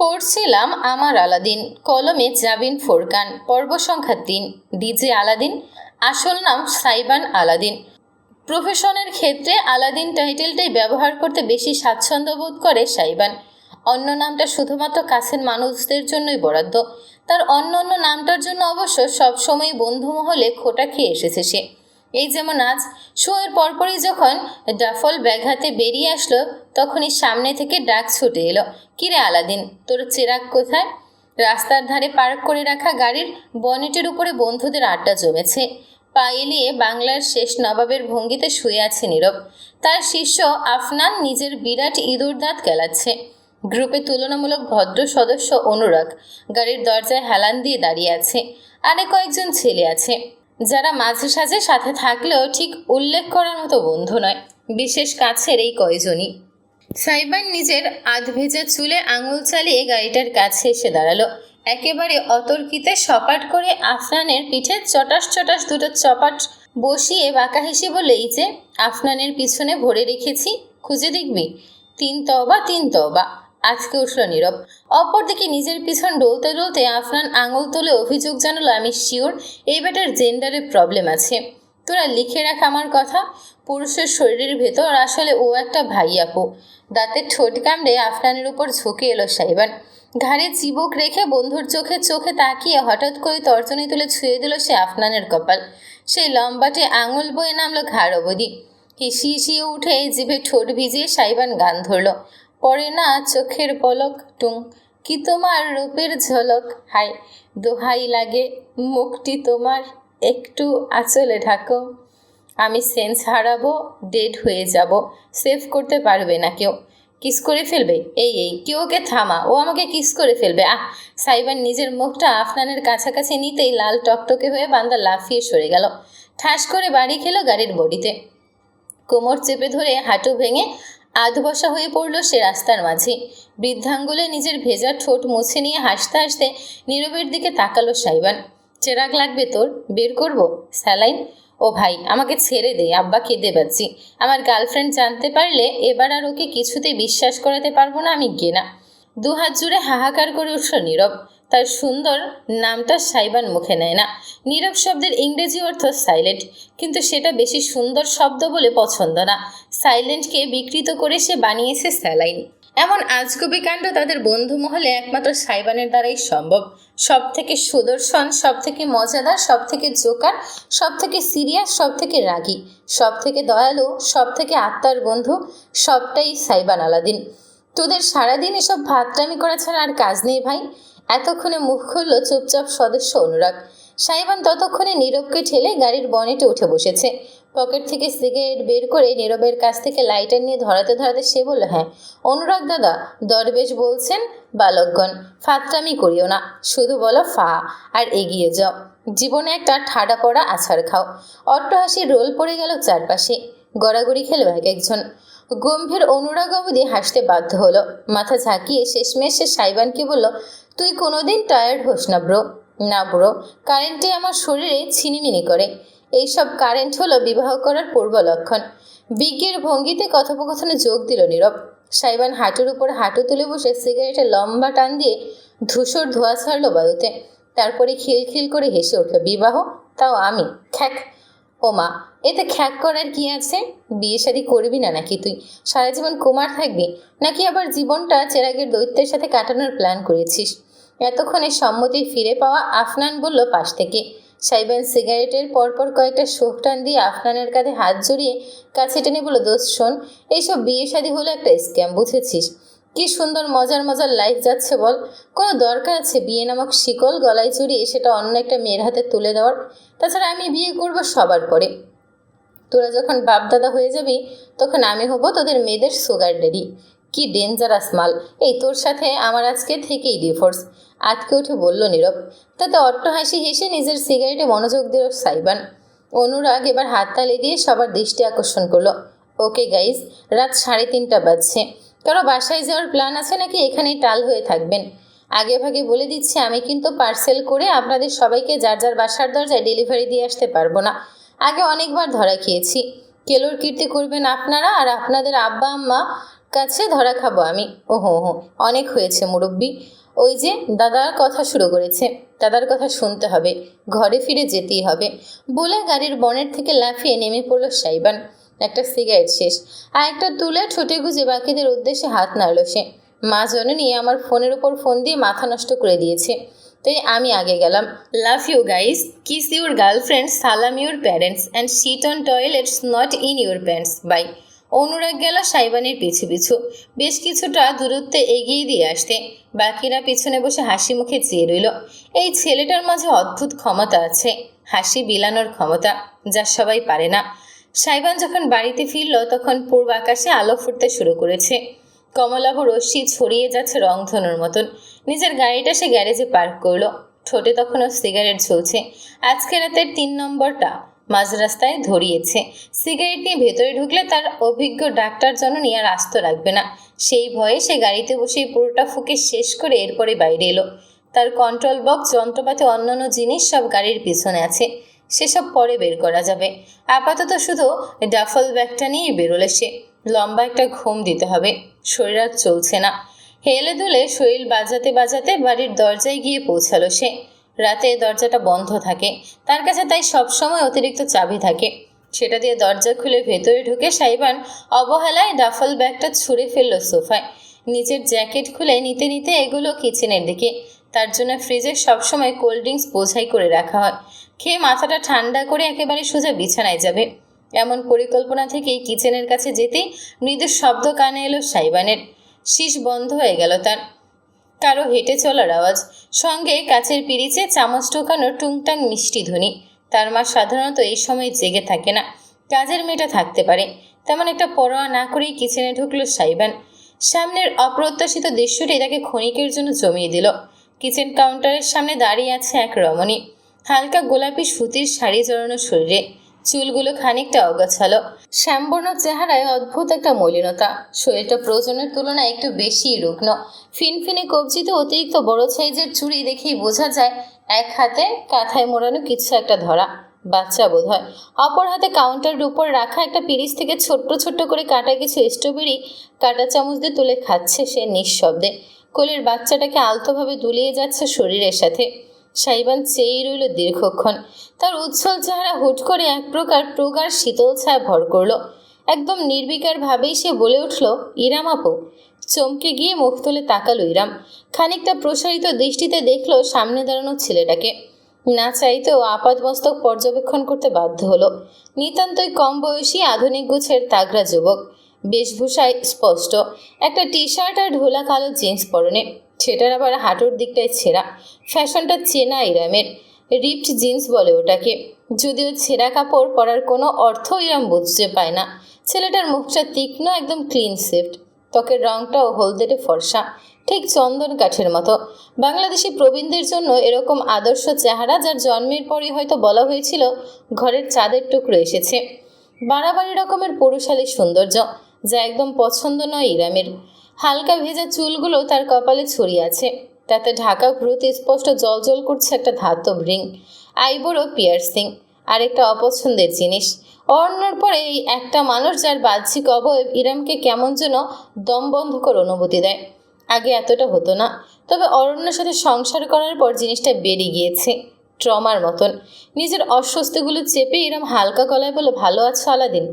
পড়ছিলাম আমার আলাদিন, কলমে জাবিন ফোরকান, পর্ব সংখ্যা ৩। ডিজে আলাদিন, আসল নাম সাইবান আলাদিন। প্রফেশনের ক্ষেত্রে আলাদিন টাইটেলটাই ব্যবহার করতে বেশি স্বাচ্ছন্দ্য বোধ করে সাইবান। অন্য নামটা শুধুমাত্র কাছের মানুষদের জন্যই বরাদ্দ। তার অন্য অন্য নামটার জন্য অবশ্য সবসময় বন্ধু মহলে খোঁটা খেয়ে এসেছে সে। এই যেমন আজ শোয়ের পরপরই যখন ডাফল ব্যাগ হাতে বেরিয়ে আসলো, তখনই সামনে থেকে ডাক ছুটে এলো, কিরে আলাদিন, তোর চেরাগ কোথায়? রাস্তার ধারে পার্ক করে রাখা গাড়ির বনেটের উপরে বন্ধুদের আড্ডা জমেছে। পা এলিয়ে বাংলার শেষ নবাবের ভঙ্গিতে শুয়ে আছে নীরব। তার শিষ্য আফনান নিজের বিরাট ইঁদুর দাঁত কেলাচ্ছে। গ্রুপে তুলনামূলক ভদ্র সদস্য অনুরাগ গাড়ির দরজায় হেলান দিয়ে দাঁড়িয়ে আছে। আরে কয়েকজন ছেলে আছে যারা মাঝে সাঝে সাথে থাকলেও ঠিক উল্লেখ করার মতো বন্ধু নয়। বিশেষ কাছের এই কয়জনই। সাইবান নিজের আধভেজা চুলে আঙুল চালিয়ে গাড়িটার কাছে এসে দাঁড়ালো। একেবারে অতর্কিতে সপাট করে আফনানের পিঠে চটাস চটাস দুটো চপাট বসিয়ে বাঁকা হেসে বলে, এই যে আফনানের পিছনে ভরে রেখেছি, খুঁজে দেখবি। ৩ তওবা ৩ তওবা। আজকে উঠল নীরব। অপরদিকে নিজের পিছন ডলতে ডলতে আফনান আঙুল তুলে অভিযোগ জানালো, আমি শিওর এই বেটার জেন্ডারের প্রবলেম আছে। তোরা লিখে রাখ আমার কথা, পুরুষের শরীরের ভেতর আসলে ও একটা ভাইয়াপু। দাঁতের ঠোঁট কামড়ে আফনানের উপর ঝুঁকে এলো সাইবান। ঘাড়ে চিবুক রেখে বন্ধুর চোখে চোখে তাকিয়ে হঠাৎ করে তর্জনী তুলে ছুঁয়ে দিল সে আফনানের কপাল। সেই লম্বাটে আঙুল বয়ে নামলো ঘাড় অবধি। হিসি হিসিয়ে উঠে জিভে ঠোঁট ভিজিয়ে সাইবান গান ধরল, পরে না চোখের পলক টুং, কি তোমার রূপের ঝলক, হাই দোহাই লাগে মুখটি তোমার, একটু আঁচলে ঢাকো, আমি সেন্স হারাবো, ডেড হয়ে যাব, সেভ করতে পারবে না কেউ, কিস করে ফেলবে, এই কেউ ওকে থামা, ও আমাকে কিস করে ফেলবে। সাইবান নিজের মুখটা আফনানের কাছাকাছি নিতেই লাল টকটকে হয়ে বান্দা লাফিয়ে সরে গেল। ঠাস করে বাড়ি খেলো গাড়ির বডিতে। কোমর চেপে ধরে হাঁটু ভেঙে আধবসা হয়ে পড়ল সে রাস্তার মাঝে। বৃদ্ধাঙ্গুলে নিজের ভেজা ঠোঁট মুছে নিয়ে হাসতে হাসতে নীরবের দিকে তাকালো সাইবান। চেরাগ লাগবে তোর? বের করবো স্যালাইন? ও ভাই, আমাকে ছেড়ে দে, আব্বা কেঁদে পাচ্ছি। আমার গার্লফ্রেন্ড জানতে পারলে এবার আর ওকে কিছুতেই বিশ্বাস করাতে পারবো না আমি গেনা। দুহাত জুড়ে হাহাকার করে উঠল নীরব। তার সুন্দর নামটা সাইবান মুখে নেয় না। নীরব শব্দের ইংরেজি অর্থ সাইলেন্ট, কিন্তু সেটা বেশি সুন্দর শব্দ বলে পছন্দ না। সাইলেন্টকে বিকৃত করে সে বানিয়েছে স্যালাইন। এমন আজগুবি কাণ্ড তাদের বন্ধু মহলে একমাত্র সাইবানের দ্বারাই সম্ভব। সব থেকে সুদর্শন, সব থেকে মজাদার, সব থেকে জোকার, সব থেকে সিরিয়াস, সব থেকে রাগী, সব থেকে দয়ালু, সব থেকে আত্মার বন্ধু, সবটাই সাইবান আলাদিন। তোদের সারাদিন এসব ভাতরামি করা ছাড়া আর কাজ নেই ভাই। এতক্ষণে মুখ খুলল চুপচাপ সদস্য অনুরাগ। সাইবান ততক্ষণে নীরবকে ঠেলে গাড়ির বনেটে উঠে বসেছে। পকেট থেকে সিগারেট বের করে নীরবের কাছ থেকে লাইটার নিয়ে ধরাতে ধরাতে সে বলল, হ্যাঁ অনুরাগ দাদা, দরবেশ বলছেন বালকগণ, ফাতরামি করিও না, শুধু বলো ফা আর এগিয়ে যাও। জীবনে একটা ঠাডা পড়া আছাড় খাও। অট্টহাসির রোল পড়ে গেল চারপাশে। গড়াগড়ি খেলো এক একজন। গম্ভীর অনুরাগ অবধি হাসতে বাধ্য হলো। মাথা ঝাঁকিয়ে শেষমেশ সে সাইবানকে বলল, তুই কোনোদিন টায়ার্ড হোস না ব্রো। না ব্রো, কারেন্টে আমার শরীরে ছিনিমিনি করে। এইসব কারেন্ট হলো বিবাহ করার পূর্ব লক্ষণ। বিজ্ঞের ভঙ্গিতে কথোপকথনে যোগ দিল নীরব। সাইবান হাঁটুর উপর হাঁটু তুলে বসে সিগারেটে লম্বা টান দিয়ে ধূসর ধোঁয়া ছাড়ল বায়ুতে। তারপরে খিলখিল করে হেসে উঠল, বিবাহ? তাও আমি? খ্যাক। ও মা, এতে খ্যাক করার কি আছে? বিয়ে শাদী করবি না নাকি তুই? সারা জীবন কুমার থাকবি, নাকি আবার জীবনটা চেরাগের দৈত্যের সাথে কাটানোর প্ল্যান করেছিস? এতক্ষণে সম্মতি ফিরে পাওয়া আফনান বলল পাশ থেকে। সাইবান সিগারেটের পরপর কয়েকটা শোক টান দিয়ে আফনানের কাঁধে হাত জড়িয়ে কাছে টেনে বলল, দোস্ত শোন, এইসব বিয়ে শাদী হলো একটা স্ক্যাম, বুঝেছিস? কি সুন্দর মজার মজার লাইফ যাচ্ছে বল। কোনো দরকার আছে বিয়ে নামক শিকল গলায় জড়িয়ে সেটা অন্য একটা মেয়ের হাতে তুলে দেওয়ার? তাছাড়া আমি বিয়ে করব সবার পরে। তোরা যখন বাপদাদা হয়ে যাবি তখন আমি হব তোদের মেয়েদের সুগার ড্যাডি। কি ডেঞ্জারাস মাল। এই তোর সাথে আমার আজকে থেকেই ডিভোর্স। আটকে উঠে বলল নীরব। তাতে অট্টহাসি হেসে নিজের সিগারেটে মনোযোগ দিল সাইবান। অনুরাগ এবার হাততালি দিয়ে সবার দৃষ্টি আকর্ষণ করলো। ওকে গাইজ, রাত 3:30 বাজছে। কারো বাসায় যাওয়ার প্ল্যান আছে নাকি এখানেই টাল হয়ে থাকবেন? আগে ভাগে বলে দিচ্ছি, আমি কিন্তু পার্সেল করে আপনাদের সবাইকে যার যার বাসার দরজায় ডেলিভারি দিয়ে আসতে পারবো না। আগে অনেকবার ধরা খেয়েছি। কেলোর কীর্তি করবেন আপনারা, আর আপনাদের আব্বা আম্মা কাছে ধরা খাবো আমি। ওহো ওহো, অনেক হয়েছে মুরব্বি। ওই যে দাদার কথা শুরু করেছে, দাদার কথা শুনতে হবে, ঘরে ফিরে যেতেই হবে বলে গাড়ির বনেট থেকে লাফিয়ে নেমে পড়ল সাইবান। একটা সিগারেট শেষ, আর একটা তুলে ঠোঁটে গুজে বাকিদের উদ্দেশ্যে হাত নাড়ল সে। মা জননী আমার ফোনের উপর ফোন দিয়ে মাথা নষ্ট করে দিয়েছে, তাই আমি আগে গেলাম। Love you guys, kiss your girlfriend, সালাম your parents and shit on toilets not in your pants, bye. Anurag গেল সাইবানের পিছু পিছু, বেশ কিছুটা দূরত্বে এগিয়ে দিয়ে আসতে। বাকিরা পিছনে বসে হাসি মুখে চেয়ে রইল। এই ছেলেটার মাঝে অদ্ভুত ক্ষমতা আছে, হাসি বিলানোর ক্ষমতা, যা সবাই পারে না। সাইবান যখন বাড়িতে ফিরল তখন পূর্ব আকাশে আলো ফুটতে শুরু করেছে। কমলাভ রশ্মি ছড়িয়ে যাচ্ছে রংধনুর মতন। নিজের গাড়িটা সে গ্যারেজে পার্ক করলো। ঠোঁটে তখনও সিগারেট ঝুলছে। আজকে রাতের 3 নম্বরটা মাঝ রাস্তায় ধরিয়েছে। সিগারেট নিয়ে ভেতরে ঢুকলে তার অভিজ্ঞ ডাক্তার জননী আর আস্ত রাখবে না। সেই ভয়ে সে গাড়িতে বসেই পুরোটা ফুঁকে শেষ করে এরপরে বাইরে এলো। তার কন্ট্রোল বক্স, যন্ত্রপাতি, অন্যান্য জিনিস সব গাড়ির পিছনে আছে, সেসব পরে বের করা যাবে। আপাতত শুধু ডাফল ব্যাগটা নিয়েই বেরোলে সে। লম্বা একটা ঘুম দিতে হবে, শরীর আর চলছে না। হেলে দুলে শরীর বাজাতে বাজাতে বাড়ির দরজায় গিয়ে পৌঁছালো সে। রাতে দরজাটা বন্ধ থাকে তার কাছে, তাই সবসময় অতিরিক্ত চাবি থাকে। সেটা দিয়ে দরজা খুলে ভেতরে ঢুকে সাইবান অবহেলায় ডাফল ব্যাগটা ছুঁড়ে ফেলল সোফায়। নিজের জ্যাকেট খুলে নিতে নিতে এগুলো কিচেনের দিকে। তার জন্য ফ্রিজে সবসময় কোল্ড ড্রিঙ্কস বোঝাই করে রাখা হয়। খেয়ে মাথাটা ঠান্ডা করে একেবারে সোজা বিছানায় যাবে, এমন পরিকল্পনা থেকেই কিচেনের কাছে যেতেই মৃদু শব্দ কানে এলো সাইবানের। শীষ বন্ধ হয়ে গেল তার। কারো হেঁটে চলার আওয়াজ, সঙ্গে কাচের পিরিচে চামচ টোকানোর টুংটাং মিষ্টি ধ্বনি। তার মা সাধারণত এই সময় জেগে থাকে না, কাজের মেয়েটা থাকতে পারে। তেমন একটা পরোয়া না করেই কিচেনে ঢুকলো সাইবান। সামনের অপ্রত্যাশিত দৃশ্যটি তাকে ক্ষণিকের জন্য জমিয়ে দিল। কিচেন কাউন্টারের সামনে দাঁড়িয়ে আছে এক রমণী, হালকা গোলাপি সুতির শাড়ি জড়ানো শরীরে, চুলগুলো খানিকটা অগোছালো, শ্যামবর্ণ চেহারায় অদ্ভুত একটা মলিনতা। শরীরটা প্রয়োজনের তুলনায় একটু বেশি রুগ্ন। ফিনফিনে কবজিতে অতিরিক্ত বড় সাইজের চুড়ি দেখেই বোঝা যায় এক হাতে কাঁথায় মোড়ানো কিছু একটা ধরা, বাচ্চা বোধ হয়। অপর হাতে কাউন্টারের উপর রাখা একটা পিরিচ থেকে ছোট্ট ছোট্ট করে কাটা কিছু স্ট্রবেরি কাঁটা চামচ দিয়ে তুলে খাচ্ছে সে নিঃশব্দে। কোলের বাচ্চাটাকে আলতোভাবে দুলিয়ে যাচ্ছে শরীরের সাথে। সাইবান চেয়েই রইল দীর্ঘক্ষণ। তার উজ্জ্বল চেহারা হুট করে এক প্রকার প্রগাঢ় শীতল ছায়া ভর করল। একদম নির্বিকার ভাবেই সে বলে উঠল, ইরাম আপু। চমকে গিয়ে মুখ তুলে তাকালো ইরাম। খানিকটা প্রসারিত দৃষ্টিতে দেখল সামনে দাঁড়ানো ছেলেটাকে। না চাইতেও আপাতমস্তক পর্যবেক্ষণ করতে বাধ্য হলো। নিতান্তই কম বয়সী, আধুনিক গোছের তাগড়া যুবক। বেশভূষায় স্পষ্ট, একটা টি শার্ট আর ঢোলা কালো জিন্স পরনে, সেটার আবার হাঁটুর দিকটায় ছেঁড়া। ফ্যাশনটা চেনা ইরামের, রিপড জিন্স বলে ওটাকে। যদিও ছেঁড়া কাপড় পরার কোনো অর্থ ইরাম বুঝতে পায় না। ছেলেটার মুখটা তীক্ষ্ণ, একদম ক্লিন শেভড। ত্বকের রংটাও হলদেটে ফর্সা, ঠিক চন্দন কাঠের মতো। বাংলাদেশি প্রবীণদের জন্য এরকম আদর্শ চেহারা, যার জন্মের পরই হয়তো বলা হয়েছিল ঘরের চাঁদের টুকরো এসেছে। বাড়াবাড়ি রকমের পুরুষালী সৌন্দর্য, যা একদম পছন্দ নয় ইরামের। হালকা ভেজা চুলগুলো তার কপালে ছড়িয়ে আছে, তাতে ঢাকা ভ্রুতে স্পষ্ট জলজল করছে একটা ধাতব রিং। আইবুড়ো পিয়ার্সিং, আর একটা অপছন্দের জিনিস অরণ্যর পরে এই একটা মানুষ যার বাহ্যিক অবয়ব ইরামকে কেমন যেন দমবন্ধকর অনুভূতি দেয়। আগে এতটা হতো না, তবে অরণ্যের সাথে সংসার করার পর জিনিসটা বেড়ে গিয়েছে, ট্রমার মতন। নিজের অস্বস্তিগুলো চেপে ইরাম হালকা গলায় বলে, ভালো আছো আলাদিন?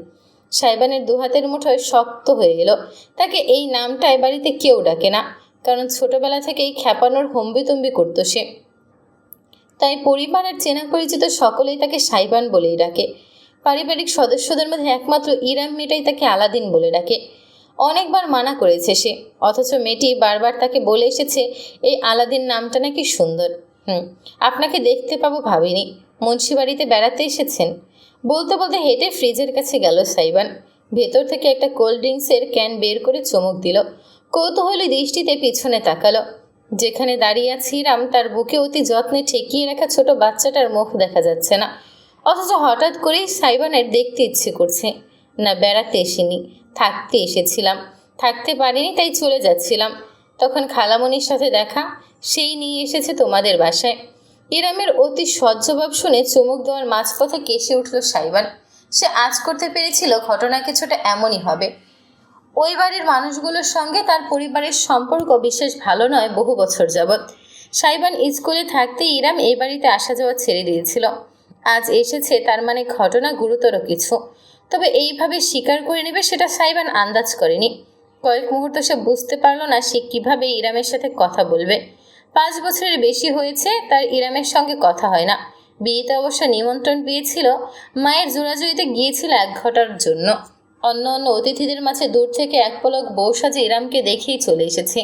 সাইবানের দুহাতের মুঠোয় শক্ত হয়ে এলো। তাকে এই নামটায় বাড়িতে কেউ ডাকে না, কারণ ছোটবেলা থেকেই খ্যাপানোর হম্বিতম্বি করতো সে। তাই পরিবারের চেনা পরিচিত সকলেই তাকে সাইবান বলেই ডাকে। পারিবারিক সদস্যদের মধ্যে একমাত্র ইরাম মেয়েটাই তাকে আলাদিন বলে ডাকে। অনেকবার মানা করেছে সে, অথচ মেয়েটি বারবার তাকে বলে এসেছে এই আলাদিন নামটা নাকি সুন্দর। আপনাকে দেখতে পাবো ভাবিনি, মুন্সিবাড়িতে বেড়াতে এসেছেন? বলতে বলতে হেঁটে ফ্রিজের কাছে গেল সাইবান। ভেতর থেকে একটা কোল্ড ড্রিঙ্কসের ক্যান বের করে চমক দিল। কৌতূহলী দৃষ্টিতে পিছনে তাকালো। যেখানে দাঁড়িয়ে আছে ইরাম, তার বুকে অতি যত্নে ঠেকিয়ে রাখা ছোট বাচ্চাটার মুখ দেখা যাচ্ছে না। অথচ হঠাৎ করেই সাইবানের দেখতে ইচ্ছে করছে। না, বেড়াতে এসেনি, থাকতে এসেছিলাম। থাকতে পারিনি, তাই চলে যাচ্ছিলাম। তখন খালামণির সাথে দেখা, সেই নিয়ে এসেছে তোমাদের বাসায়। ইরামের অতি সহ্যভাব শুনে চমক দেওয়ার মাঝপথে কেসে উঠল সাইবান। সে আজ করতে পেরেছিল ঘটনা কিছুটা এমনই হবে। ওই বাড়ির মানুষগুলোর সঙ্গে তার পরিবারের সম্পর্ক বিশেষ ভালো নয় বহু বছর যাবৎ। সাইবান স্কুলে থাকতে ইরাম এই বাড়িতে আসা যাওয়া ছেড়ে দিয়েছিল। আজ এসেছে, তার মানে ঘটনা গুরুতর কিছু। তবে এইভাবে স্বীকার করে নেবে সেটা সাইবান আন্দাজ করেনি। কয়েক মুহূর্ত সে বুঝতে পারল না সে কিভাবে ইরামের সাথে কথা বলবে। 5 বছরের বেশি হয়েছে তার ইরামের সঙ্গে কথা হয় না। বিয়েতে অবশ্য নিমন্ত্রণ পেয়েছিল, মায়ের জোরাজুরিতে গিয়েছিল 1 ঘন্টার জন্য। অন্য অন্য অতিথিদের মাঝে দূর থেকে এক পলক বউ সাজে ইরামকে দেখেই চলে এসেছে,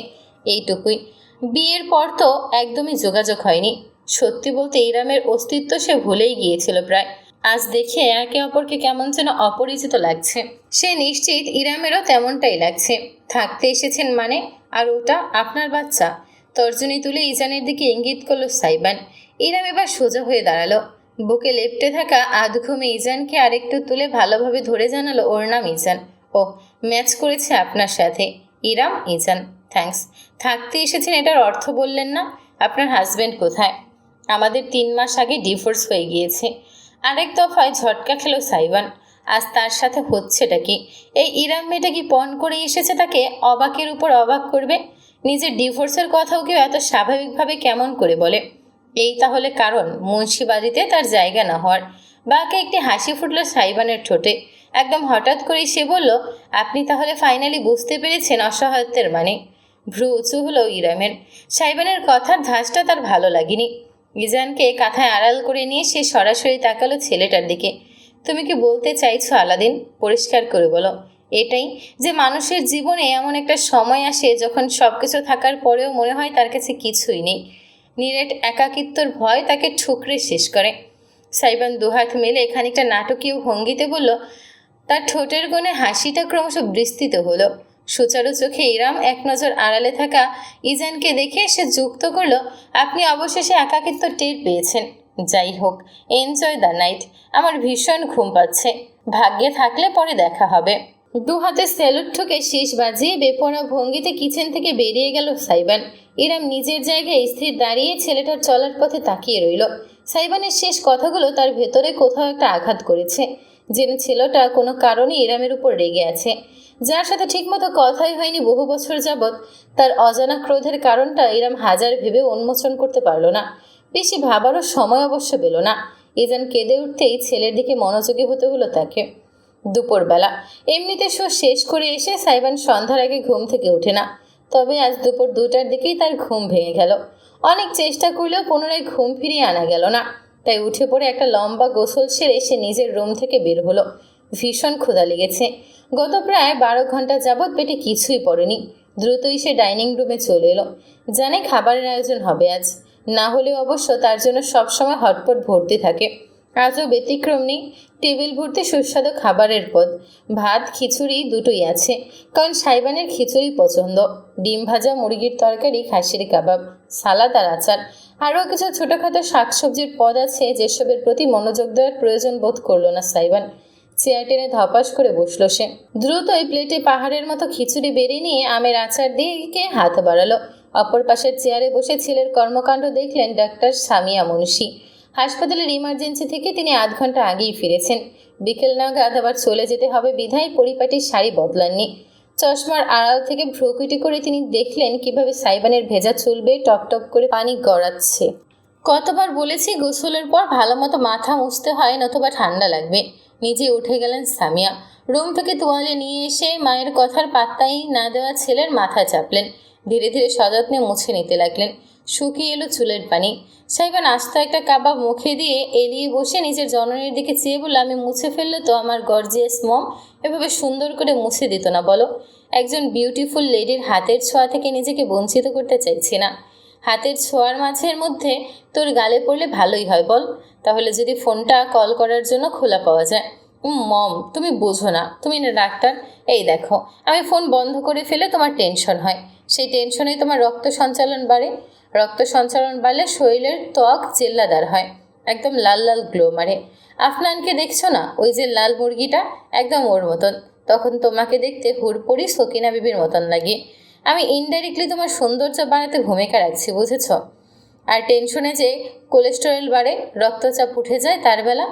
এইটুকুই। বিয়ের পর তো একদমই যোগাযোগ হয়নি। সত্যি বলতে ইরামের অস্তিত্ব সে ভুলেই গিয়েছিল প্রায়। আজ দেখে একে অপরকে কেমন যেন অপরিচিত লাগছে। সে নিশ্চিত ইরামেরও তেমনটাই লাগছে। থাকতে এসেছেন মানে? আর ওটা আপনার বাচ্চা? তর্জনী তুলে ইজানের দিকে ইঙ্গিত করল সাইবান। ইরাম এবার সোজা হয়ে দাঁড়ালো। বুকে লেপ্টে থাকা আধঘুমে ইজানকে আরেকটু তুলে ভালোভাবে ধরে জানালো ওর নাম ইজান। ও, ম্যাচ করেছে আপনার সাথে। ইরাম, ইজান, থ্যাঙ্কস। থাকতে এসেছেন এটার অর্থ বললেন না? আপনার হাজবেন্ড কোথায়? আমাদের 3 মাস আগে ডিভোর্স হয়ে গিয়েছে। আরেক দফায় ঝটকা খেলো সাইবান। আজ তার সাথে হচ্ছেটা কি? এই ইরাম মেয়েটা কি পণ করে এসেছে তাকে অবাকের উপর অবাক করবে? নিজের ডিভোর্সের কথাও কেউ এত স্বাভাবিকভাবে কেমন করে বলে? এই তাহলে কারণ মুন্সিবাড়িতে তার জায়গা না হওয়ার। বাকে একটি হাসি ফুটল সাইবানের ঠোঁটে। একদম হঠাৎ করেই সে বলল, আপনি তাহলে ফাইনালি বুঝতে পেরেছেন অসহায়ত্বের মানে? ভ্রু উঁচু হলো ইরামের। সাইবানের কথার ধাঁচটা তার ভালো লাগেনি। ইজানকে কাঁথায় আড়াল করে নিয়ে সে সরাসরি তাকালো ছেলেটার দিকে। তুমি কি বলতে চাইছো আলাদিন? পরিষ্কার করে বলো। এটাই যে মানুষের জীবনে এমন একটা সময় আসে যখন সব কিছু থাকার পরেও মনে হয় তার কাছে কিছুই নেই। নিরেট একাকিত্বর ভয় তাকে ঠুকরে শেষ করে। সাইবান দুহাত মেলে খানিকটা নাটকীয় ভঙ্গিতে বলল। তার ঠোঁটের কোণে হাসিটা ক্রমশ বিস্তৃত হলো। সুচারু চোখে ইরাম এক নজর আড়ালে থাকা ইজানকে দেখে সে যুক্ত করল, আপনি অবশেষে একাকিত্ব টের পেয়েছেন। যাই হোক, এনজয় দ্য নাইট। আমার ভীষণ ঘুম পাচ্ছে। ভাগ্যে থাকলে পরে দেখা হবে। 2 হাতে স্যালুট ঠুকে শীষ বাজিয়ে বেপরোয়া ভঙ্গিতে কিচেন থেকে বেরিয়ে গেল সাইবান। ইরাম নিজের জায়গায় স্থির দাঁড়িয়ে ছেলেটার চলার পথে তাকিয়ে রইল। সাইবানের শেষ কথাগুলো তার ভেতরে কোথাও একটা আঘাত করেছে। যেন ছেলেটা কোনো কারণে ইরামের উপর রেগে আছে, যার সাথে ঠিকমতো কথাই হয়নি বহু বছর যাবৎ। তার অজানা ক্রোধের কারণটা ইরাম হাজার ভেবে উন্মোচন করতে পারল না। বেশি ভাবারও সময় অবশ্য পেল না। ইজান কেঁদে উঠতেই ছেলের দিকে মনোযোগী হতে হলো তাকে। দুপুরবেলা এমনিতে শো শেষ করে এসে সাইবান সন্ধ্যার আগে ঘুম থেকে ওঠে না। তবে আজ দুপুর 2টার দিকেই তার ঘুম ভেঙে গেল। অনেক চেষ্টা করলেও পুনরায় ঘুম ফিরিয়ে আনা গেল না। তাই উঠে পড়ে একটা লম্বা গোসল সেরে সে নিজের রুম থেকে বের হলো। ভীষণ ক্ষুধা লেগেছে। গত প্রায় 12 ঘন্টা যাবৎ পেটে কিছুই পড়েনি। দ্রুতই সে ডাইনিং রুমে চলে এলো। জানে খাবারের আয়োজন হবে আজ। না হলেও অবশ্য তার জন্য সবসময় হটপট ভর্তি থাকে। আজও ব্যতিক্রম নেই। টেবিল ভর্তি সুস্বাদু খাবারের পদ। ভাত, খিচুড়ি দুটোই আছে, কারণ সাইবানের খিচুড়ি পছন্দ। ডিম ভাজা, মুরগির তরকারি, খাসির কাবাব, সালাদ আর আচার। আরও কিছু ছোটোখাটো শাকসবজির পদ আছে যেসবের প্রতি মনোযোগ দেওয়ার প্রয়োজন বোধ করল না সাইবান। চেয়ার টেনে ধপাস করে বসলো সে। দ্রুতই প্লেটে পাহাড়ের মতো খিচুড়ি বেরিয়ে নিয়ে আমের আচার দিকে হাত বাড়ালো। অপর পাশের চেয়ারে বসে ছেলের কর্মকাণ্ড দেখলেন ডাক্তার সামিয়া মুন্সি। হাসপাতালের ইমার্জেন্সি থেকে তিনি 8 ঘন্টা আগেই ফিরেছেন। বিকেল নাগাদ আবার চলে যেতে হবে বিধায় পরিপাটির শাড়ি বদলাননি। চশমার আড়াল থেকে ভ্রুকুটি করে তিনি দেখলেন কিভাবে সাইবানের ভেজা চুল বেয়ে টপটপ করে পানি গড়াচ্ছে। কতবার বলেছি গোসলের পর ভালো মতো মাথা মুছতে হয়, নতুবা ঠান্ডা লাগবে। নিজে উঠে গেলেন সামিয়া। রুম থেকে তোয়ালে নিয়ে এসে মায়ের কথার পাত্তাই না দেওয়া ছেলের মাথায় চাপলেন। ধীরে ধীরে সযত্নে মুছে নিতে লাগলেন। শুকিয়ে এলো চুলের পানি। সাইবান আস্ত একটা কাবাব মুখে দিয়ে এলিয়ে বসে নিজের জননীর দিকে চেয়ে বলল, আমি মুছে ফেললে তো আমার গর্জিয়াস মম এভাবে সুন্দর করে মুছে দিত না বলো? একজন বিউটিফুল লেডির হাতের ছোঁয়া থেকে নিজেকে বঞ্চিত করতে চাইছি না। হাতের ছোঁয়ার মাঝের মধ্যে তোর গালে পড়লে ভালোই হয় বল। তাহলে যদি ফোনটা কল করার জন্য খোলা পাওয়া যায়। মম, তুমি বোঝো না, তুমি না ডাক্তার। এই দেখো, আমি ফোন বন্ধ করে ফেলে তোমার টেনশন হয়। সেই টেনশনেই তোমার রক্ত সঞ্চালন বাড়ে। রক্ত সঞ্চালন বাড়লে শরীরের ত্বক জেল্লাদার হয়, একদম লাল লাল গ্লো মারে। আফনানকে দেখছো না, ওই যে লাল মুরগিটা, একদম ওর মতন। তখন তোমাকে দেখতে হুড়পড়ি সকিনা বিবির মতন লাগে। আমি ইনডাইরেক্টলি তোমার সৌন্দর্য বাড়াতে ভূমিকা রাখছি, বুঝেছ? আর টেনশনে যে কোলেস্টেরল বাড়ে, রক্তচাপ উঠে যায়, তার বেলা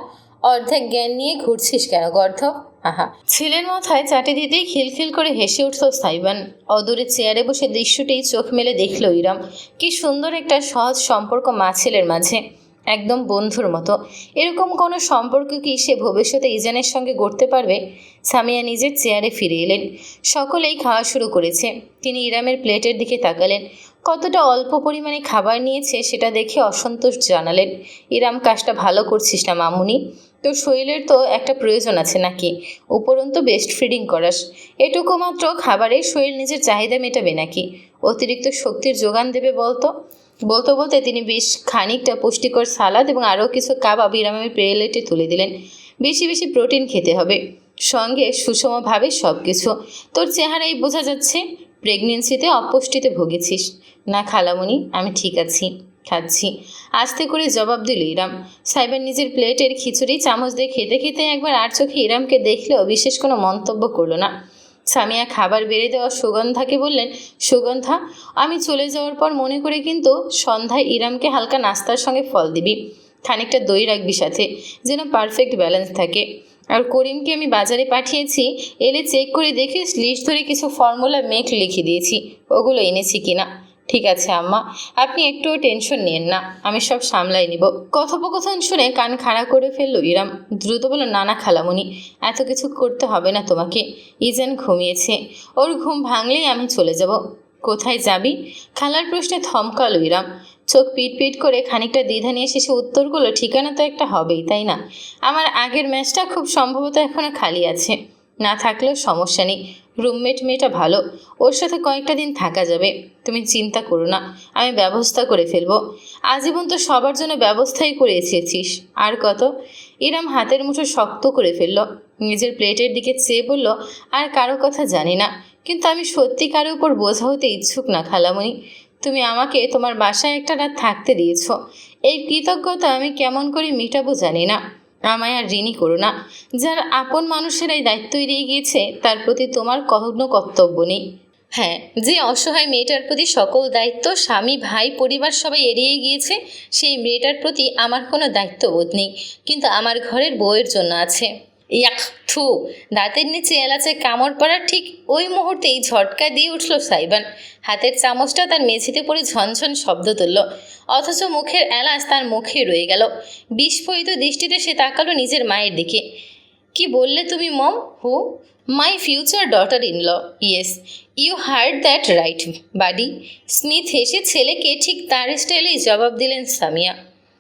অর্ধেক জ্ঞান নিয়ে ঘুরছিস কেন গর্ধব? আহা, ছেলের মাথায় চাটে দিতেই খিলখিল করে হেসে উঠল সাইবান। অদূরে চেয়ারে বসে দৃশ্যটি চোখ মেলে দেখল ইরাম। কি সুন্দর একটা সহজ সম্পর্ক মা ছেলের মাঝে, একদম বন্ধুর মতো। এরকম কোনো সম্পর্ক কি সে ভবিষ্যতে ইজানের সঙ্গে গড়তে পারবে? সামিয়া নিজের চেয়ারে ফিরে এলেন। সকলেই খাওয়া শুরু করেছে। তিনি ইরামের প্লেটের দিকে তাকালেন। কতটা অল্প পরিমাণে খাবার নিয়েছে সেটা দেখে অসন্তোষ জানালেন। ইরাম, কাজটা ভালো করছিস না মামুনি। তোর শরীরের তো একটা প্রয়োজন আছে নাকি? উপরন্তু বেস্ট ফিডিং করাস। এটুকু মাত্র খাবারে শরীর নিজের চাহিদা মেটাবে নাকি? অতিরিক্ত শক্তির যোগান দেবে বলতো? বলতে বলতে তিনি বেশ খানিকটা পুষ্টিকর সালাদ এবং আরও কিছু কাবাব ইরামের প্লেটে তুলে দিলেন। বেশি বেশি প্রোটিন খেতে হবে, সঙ্গে সুষমভাবে সব কিছু। তোর চেহারাই বোঝা যাচ্ছে প্রেগনেন্সিতে অপুষ্টিতে ভুগেছিস। না খালামণি, আমি ঠিক আছি, খাচ্ছি, আস্তে করে জবাব দিল ইরাম। সাইবার নিজের প্লেটের খিচুড়ি চামচ দিয়ে খেতে খেতে একবার আর চোখে ইরামকে দেখলেও বিশেষ কোনো মন্তব্য করল না। সামিয়া খাবার বেড়ে দেওয়া সুগন্ধাকে বললেন, সুগন্ধা, আমি চলে যাওয়ার পর মনে করে কিন্তু সন্ধ্যায় ইরামকে হালকা নাস্তার সঙ্গে ফল দিবি, খানিকটা দই রাখবি সাথে, যেন পারফেক্ট ব্যালেন্স থাকে। আর করিমকে আমি বাজারে পাঠিয়েছি, এলে চেক করে দেখিস লিস্ট ধরে কিছু ফর্মুলা মেক লিখে দিয়েছি, ওগুলো এনেছি কিনা। ঠিক আছে আম্মা, আপনি একটুও টেনশন নিয়েন না, আমি সব সামলাই নিব। কথোপকথন শুনে কান খাড়া করে ফেলল ইরাম। দ্রুত বলল, নানা খালামণি, এত কিছু করতে হবে না তোমাকে। ইজান ঘুমিয়েছে, ওর ঘুম ভাঙলেই আমি চলে যাব। কোথায় যাবি? খালার প্রশ্নে থমকালো ইরাম। চোখ পিট পিট করে খানিকটা দ্বিধা নিয়ে শেষে উত্তর করলো, ঠিকানা তো একটা হবেই, তাই না? আমার আগের ম্যাচটা খুব সম্ভবত এখনো খালি আছে, না থাকলেও সমস্যা নেই। রুমমেট মেয়েটা ভালো, ওর সাথে কয়েকটা দিন থাকা যাবে। তুমি চিন্তা করো না, আমি ব্যবস্থা করে ফেলবো। আজীবন তো সবার জন্য ব্যবস্থাই করে এসেছিস, আর কত? ইরাম হাতের মুঠো শক্ত করে ফেলল। নিজের প্লেটের দিকে চেয়ে বলল, আর কারো কথা জানি না, কিন্তু আমি সত্যি কারো উপর বোঝা হতে ইচ্ছুক না খালামণি। তুমি আমাকে তোমার বাসায় একটা রাত থাকতে দিয়েছ, এই কৃতজ্ঞতা আমি কেমন করে মেটাবো জানি না। আমায় আর ঋণী করো না। যার আপন মানুষেরাই দায়িত্ব এড়িয়ে গিয়েছে তার প্রতি তোমার কোনো কর্তব্য নেই। হ্যাঁ, যে অসহায় মেয়েটার প্রতি সকল দায়িত্ব স্বামী, ভাই, পরিবার সবাই এড়িয়ে গিয়েছে, সেই মেয়েটার প্রতি আমার কোনো দায়িত্ববোধ নেই, কিন্তু আমার ঘরের বউয়ের জন্য আছে। ইয়াক, থু! দাঁতের নিচে এলাচে কামড় পড়ার ঠিক ওই মুহূর্তেই ঝটকা দিয়ে উঠল সাইবান। হাতের চামচটা তার মেঝেতে পড়ে ঝনঝন শব্দ তুলল, অথচ মুখের এলাচ তার মুখে রয়ে গেল। বিস্ফোরিত দৃষ্টিতে সে তাকালো নিজের মায়ের দিকে। কি বললে তুমি মম? হু? My future daughter in law. Yes, you heard that right buddy. Smith হেসে ছেলেকে ঠিক তার স্টাইলেই জবাব দিলেন সামিয়া।